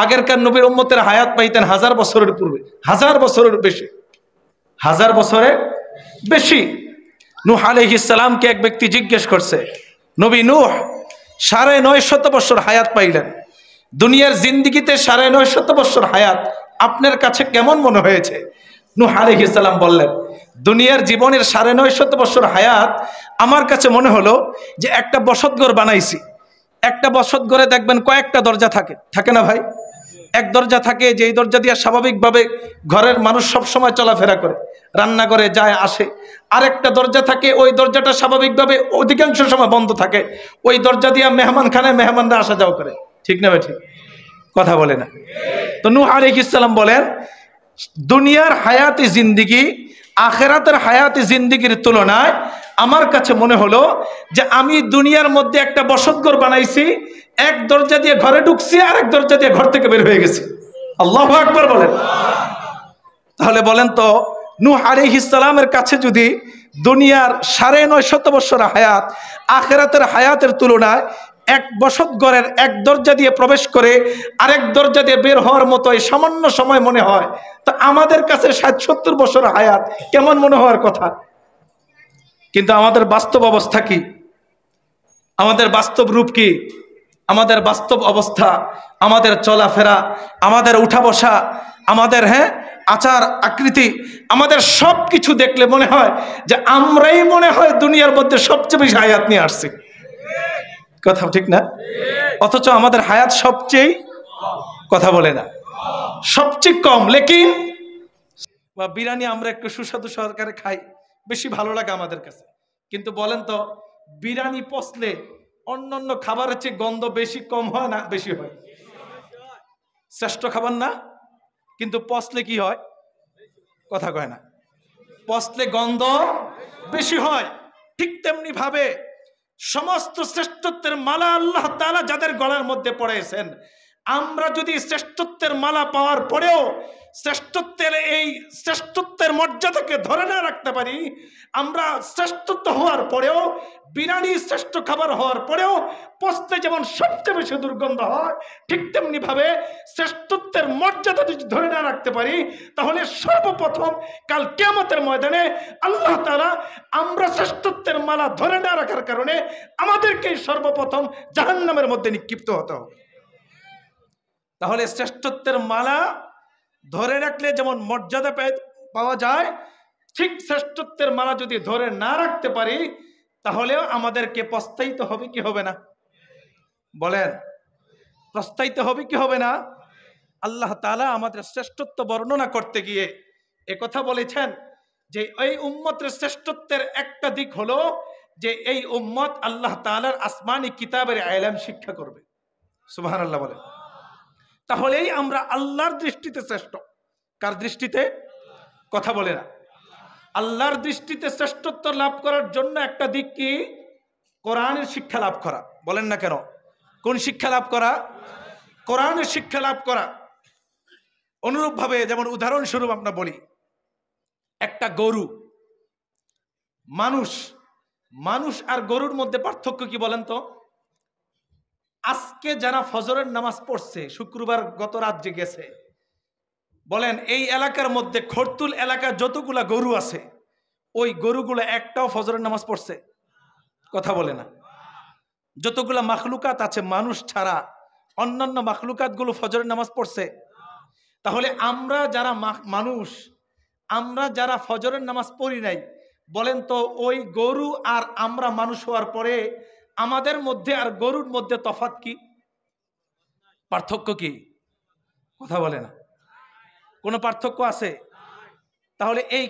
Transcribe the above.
আগেরকার নবীর উম্মতের হায়াত পাইতেন 1000 বছরের পূর্বে, 1000 বছরের বেশি, 1000 বছরের বেশি। নূহ আলাইহিস সালামকে এক ব্যক্তি জিজ্ঞেস করছে, নবী নূহ 950 বছর হায়াত পাইলেন, দুনিয়ার জিন্দেগিতে 950 বছর হায়াত আপনার কাছে কেমন মনে হয়েছে? নূহ আলাইহিস সালাম বললেন, দুনিয়ার জীবনের 950 বছর হায়াত আমার কাছে মনে হলো যে একটা বসতঘর বানাইছি। একটা বসতঘরে দেখবেন কয়েকটা দরজা থাকে, থাকে না ভাই? এক দরজা থাকে যেই দরজা দিয়ে স্বাভাবিকভাবে ঘরের মানুষ সব সময় চলাফেরা করে, রান্না করে যায় আসে। আরেকটা দরজা থাকে, ওই দরজাটা স্বাভাবিকভাবে অধিকাংশ সময় বন্ধ থাকে, ওই দরজা দিয়ে মেহমানখানায় মেহমানরা আসা যাওয়া করে, ঠিক না ভাই? ঠিক কথা বলে না? তো নূহ আলাইহিস সালাম বলেন, দুনিয়ার হায়াতি জিন্দেগি আখিরাতের হায়াতি জিন্দেগির তুলনায় আমার কাছে মনে হলো যে আমি দুনিয়ার মধ্যে একটা বসতঘর বানাইছি, এক দরজা দিয়ে ঘরে ঢুকছি, আরেক দরজা দিয়ে ঘর থেকে বের হয়ে গেছি। আল্লাহু আকবার বলেন। তাহলে বলেন তো, নূহ আলাইহিস সালামের কাছে যদি দুনিয়ার 950 বছর হায়াত আখিরাতের হায়াতের তুলনায় এক বসতঘরের এক দরজা দিয়ে প্রবেশ করে আরেক দরজা দিয়ে বের হওয়ার মতো এই সামান্য সময় মনে হয়, তো আমাদের কাছে 60-70 বছর হায়াত কেমন মনে হওয়ার কথা? কিন্তু আমাদের বাস্তব অবস্থা কি? আমাদের বাস্তব রূপ কি? আমাদের বাস্তব অবস্থা, আমাদের চলাফেরা, আমাদের উঠা বসা, আমাদের আচার আকৃতি, আমাদের সব কিছু দেখলে মনে হয় যে আমরাই মনে হয় দুনিয়ার মধ্যে সবচেয়ে বেশি হায়াত নিয়ে আসছি। কথা ঠিক না? অথচ আমাদের হায়াত সবচেয়ে, কথা বলে না, সবচেয়ে কম। লেকিন বা বিরিয়ানি আমরা একটু সুস্বাদু সহকারে খাই, বেশি ভালো লাগে আমাদের কাছে। কিন্তু বলেন তো, বিরিয়ানি পচলে অন্যান্য খাবারের চেয়ে গন্ধ বেশি কম হয় না বেশি হয়? শ্রেষ্ঠ খাবার না, কিন্তু পচলে কি হয়? কথা কয় না, পচলে গন্ধ বেশি হয়। ঠিক তেমনি ভাবে সমস্ত শ্রেষ্ঠত্বের মালা আল্লাহ তাআলা যাদের গলার মধ্যে পড়েছেন, আমরা যদি শ্রেষ্ঠত্বের মালা পাওয়ার পরেও শ্রেষ্ঠত্বের মর্যাদাকে ধরে না রাখতে পারি, আমরা শ্রেষ্ঠত্ব হওয়ার পরেও, বিরিয়ানি শ্রেষ্ঠ খাবার হওয়ার পরেও পচতে যেমন সবচেয়ে বেশি দুর্গন্ধ হয়, ঠিক তেমনি ভাবে শ্রেষ্ঠত্বের মর্যাদা যদি ধরে না রাখতে পারি, তাহলে সর্বপ্রথম কাল কিয়ামতের ময়দানে আল্লাহ তাআলা আমরা শ্রেষ্ঠত্বের মালা ধরে না রাখার কারণে আমাদেরকে সর্বপ্রথম জাহান্নামের মধ্যে নিক্ষিপ্ত হতে হবে। তাহলে শ্রেষ্ঠত্বের মালা ধরে রাখলে যেমন মর্যাদা পাওয়া যায়, ঠিক শ্রেষ্ঠত্বের মালা যদি ধরে না রাখতে পারি, তাহলেও আমাদেরকে পস্তাইতে হবে কি হবে না? বলেন, পস্তাইতে হবে কি হবে না? আল্লাহ তাআলা আমাদের শ্রেষ্ঠত্ব বর্ণনা করতে গিয়ে একথা বলেছেন যে এই উম্মতের শ্রেষ্ঠত্বের একটা দিক হলো যে এই উম্মত আল্লাহ তাআলার আসমানি কিতাবের ইলম শিক্ষা করবে। সুবহানাল্লাহ বলেন। তাহলেই আমরা আল্লাহর দৃষ্টিতে শ্রেষ্ঠ। কার দৃষ্টিতে? কথা বলে না। আল্লাহর দৃষ্টিতে শ্রেষ্ঠত্ব লাভ করার জন্য একটা দিক কি? কোরআনের শিক্ষা লাভ করা। বলেন না কেন? কোন শিক্ষা লাভ করা? কোরআনের শিক্ষা লাভ করা। অনুরূপভাবে যেমন উদাহরণস্বরূপ আমরা বলি, একটা গরু, মানুষ আর গরুর মধ্যে পার্থক্য কি বলেন তো? আজকে যারা ফজরের নামাজ পড়ছে, শুক্রবার গত রাত যে গেছে, বলেন এই এলাকার মধ্যে খরতুল এলাকার যতগুলা গরু আছে, ওই গরুগুলো একটাও ফজরের নামাজ পড়ছে? কথা বলে না। যতগুলা মাখলুকাত আছে মানুষ ছাড়া, অন্যান্য মাখলুকাত গুলো ফজরের নামাজ পড়ছে? তাহলে আমরা যারা মানুষ, আমরা যারা ফজরের নামাজ পড়ি নাই, বলেন তো ওই গরু আর আমরা মানুষ হওয়ার পরে আমাদের মধ্যে আর গরুর মধ্যে তফাৎ কি? পার্থক্য কি? কথা বলে না। কোনো পার্থক্য আছে? তাহলে এই